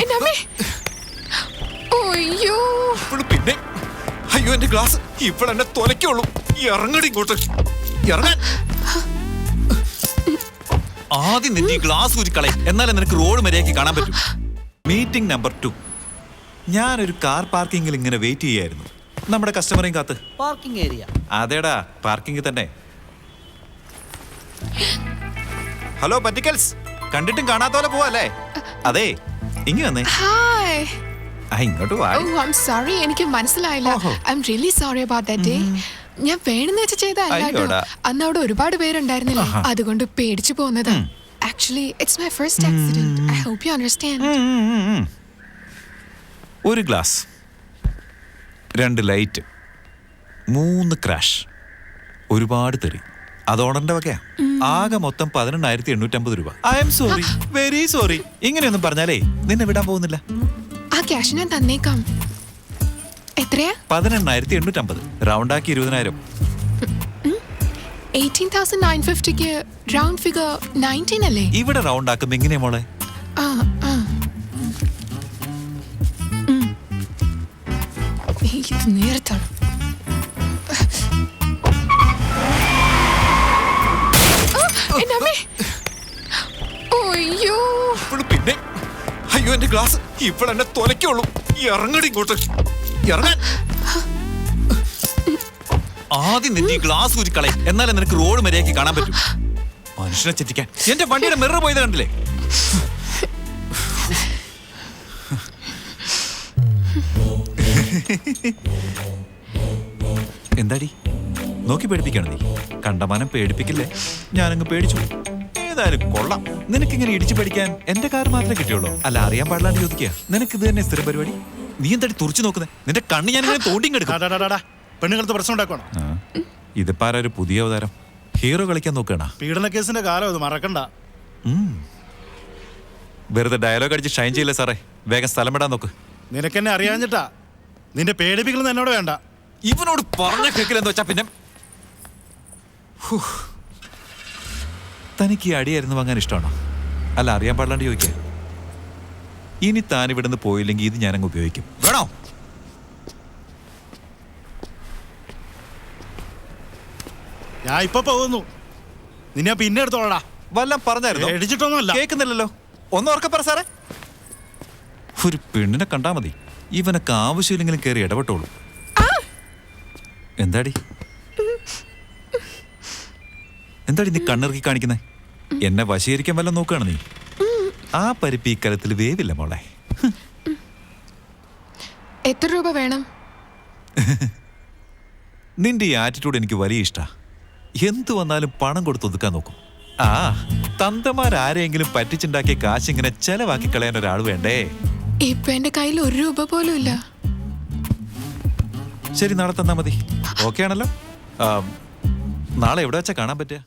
അയ്യോ പിന്നെ അയ്യോ എന്റെ ഗ്ലാസ് ഇവളെന്നെ തൊലയ്ക്കുള്ളൂ. ഇറങ്ങടി ഇങ്ങോട്ട്, ഇറങ്ങാൻ. ആദ്യം നിന്റെ ഈ ഗ്ലാസ് ഊരിക്കളയും, എന്നാലേ നിനക്ക് റോഡ് മര്യാദയ്ക്ക് കാണാൻ പറ്റും. Meeting number 2. ഞാനൊരു കാർ പാർക്കിങ്ങിൽ ഇങ്ങനെ വെയിറ്റ് ചെയ്യായിരുന്നു, നമ്മുടെ കസ്റ്റമറേയും കാത്ത്. Parking area? അതേടാ, പാർക്കിംഗ് തന്നെ. ഹലോ പറ്റിക്കൽസ്, കണ്ടിട്ടും കാണാത്ത പോലെ പോവല്ലേ? അതെ, ഇങ്ങ് വന്നേ. ഹായ്. ഇങ്ങോട്ട് വാ. ഓ ഐ ആം സോറി, എനിക്ക് മനസ്സിലായില്ല. I am really sorry about that day. ഞാൻ വേണമെന്ന് വെച്ച് ചെയ്തല്ല. അന്ന് അവിടെ ഒരുപാട് പേരുണ്ടായിരുന്നില്ല, അതുകൊണ്ട് പേടിച്ചു പോകുന്നതാ. Actually it's my first accident. I hope you understand. ഒരു ഗ്ലാസ്, 2 ലൈറ്റ്, 3 ക്രാഷ്, ഒരുപാട് തെറി. അത് ഓണറിന്റെ വകയാ. ആകെ മൊത്തം 18,850 രൂപ. I'm sorry, very sorry. ഇങ്ങനെയൊന്നും പറഞ്ഞാലേ നിന്നെ വിടാൻ പോകുന്നില്ല. ആ ക്യാഷ് ഞാൻ തന്നേക്കാം. എത്രയാ? 18,850. റൗണ്ടാക്കി 20,000. 18,950ക്ക് റൗണ്ട് ഫിഗർ 19 അല്ലേ? ഇവിടെ റൗണ്ട് ആക്കുമ്പോ എങ്ങനെയാ മോളെ? ഇത് നേരത്താണ്. അയ്യോ പിന്നെ അയ്യോ എന്റെ ഗ്ലാസ് ഇവളെന്നെ തൊലയ്ക്കുള്ളൂ. ഇറങ്ങടി ഇങ്ങോട്ട്, ഇറങ്ങാൻ. ആദ്യം നിന്റെ ഈ ഗ്ലാസ് ഊരിക്കളയും, എന്നാലേ നിനക്ക് റോഡ് മര്യാദയ്ക്ക് കാണാൻ പറ്റും. മനുഷ്യനെ ചെറ്റിക്കാൻ എന്റെ വണ്ടിയുടെ മിറർ പോയത് കണ്ടില്ലേ? എന്താടി നോക്കി പേടിപ്പിക്കണം നീ? കണ്ടമാനം പേടിപ്പിക്കില്ലേ? ഞാനങ്ങ് പേടിച്ചു. ഏതായാലും കൊള്ളാം. നിനക്കിങ്ങനെ ഇടിച്ചു പഠിക്കാൻ എന്റെ കാർ മാത്രമേ കിട്ടിയുള്ളൂ. അല്ല, അറിയാൻ പാടില്ലാണ്ട് ചോദിക്കുക. നിനക്ക് ഇത് തന്നെ സ്ഥിരം പരിപാടി? നീ എന്താടി തുറച്ചു നോക്കുന്നേ? നിന്റെ കണ്ണ് ഞാൻ തോണ്ടിങ്ങെടുക്കും. പെണ്ണുങ്ങൾക്ക് പ്രശ്നം ഉണ്ടാക്കണം. ഇതിപ്പോ ആരാ ഒരു പുതിയ അവതാരം? ഹീറോ കളിക്കാൻ നോക്കണ? പീഡന കേസിന്റെ കാലം ഇത് മറക്കണ്ട. വെറുതെ ഡയലോഗ് അടിച്ച് ഷൈൻ ചെയ്യില്ല സാറേ. വേഗം സ്ഥലം വിടാൻ നോക്ക്. നിനക്കെന്നെ അറിയാഞ്ഞിട്ടാ. നിന്റെ പേടിപ്പിക്കലൊന്നും എന്നോട് വേണ്ട. ഇവനോട് പറഞ്ഞ കേക്കില്ലെന്ന് വെച്ചാ പിന്നെ തനിക്ക് ഈ അടിയായിരുന്നു വാങ്ങാൻ ഇഷ്ടമാണോ? അല്ല, അറിയാൻ പാടില്ലാണ്ട് ചോദിക്കുക. ഇനി താൻ ഇവിടുന്ന് പോയില്ലെങ്കിൽ ഇത് ഞാനങ്ങ് ഉപയോഗിക്കും. വേണോ? ഞാൻ ഇപ്പൊ പോകുന്നു. നിന്നെ പിന്നെ എടുത്തോളാ. വല്ലം പറഞ്ഞായിരുന്നു? അടിച്ചിട്ടൊന്നുമല്ല. കേൾക്കുന്നില്ലല്ലോ. ഒന്ന് ഓർക്കെ പറ സാറേ. ഒരു പെണ്ണിനെ കണ്ടാ മതി, ഇവനൊക്കെ ആവശ്യമില്ലെങ്കിലും കയറി ഇടപെട്ടോളൂ. എന്താടി നീ കണ്ണിറക്കി കാണിക്കുന്നേ? എന്നെ വശീകരിക്കാൻ വല്ലതും നോക്കുകയാണ് നീ? ആ പരിപ്പ് ഈ കലത്തിൽ വേവില്ല മോളെ. എത്ര രൂപ വേണം? നിന്റെ ഈ ആറ്റിറ്റ്യൂഡ് എനിക്ക് വലിയ ഇഷ്ടാ. എന്തു വന്നാലും പണം കൊടുത്തൊതുക്കാൻ നോക്കും. തന്തമാരാരെങ്കിലും പറ്റിച്ചുണ്ടാക്കിയ കാശ് ഇങ്ങനെ ചെലവാക്കി കളയാൻ ഒരാൾ വേണ്ടേ? ഇപ്പൊ എന്റെ കയ്യിൽ 1 രൂപ പോലും ഇല്ല. ശരി, നാളെ തന്നാ മതി. ഓക്കെ ആണല്ലോ? നാളെ എവിടെ വെച്ചാ കാണാൻ പറ്റുക?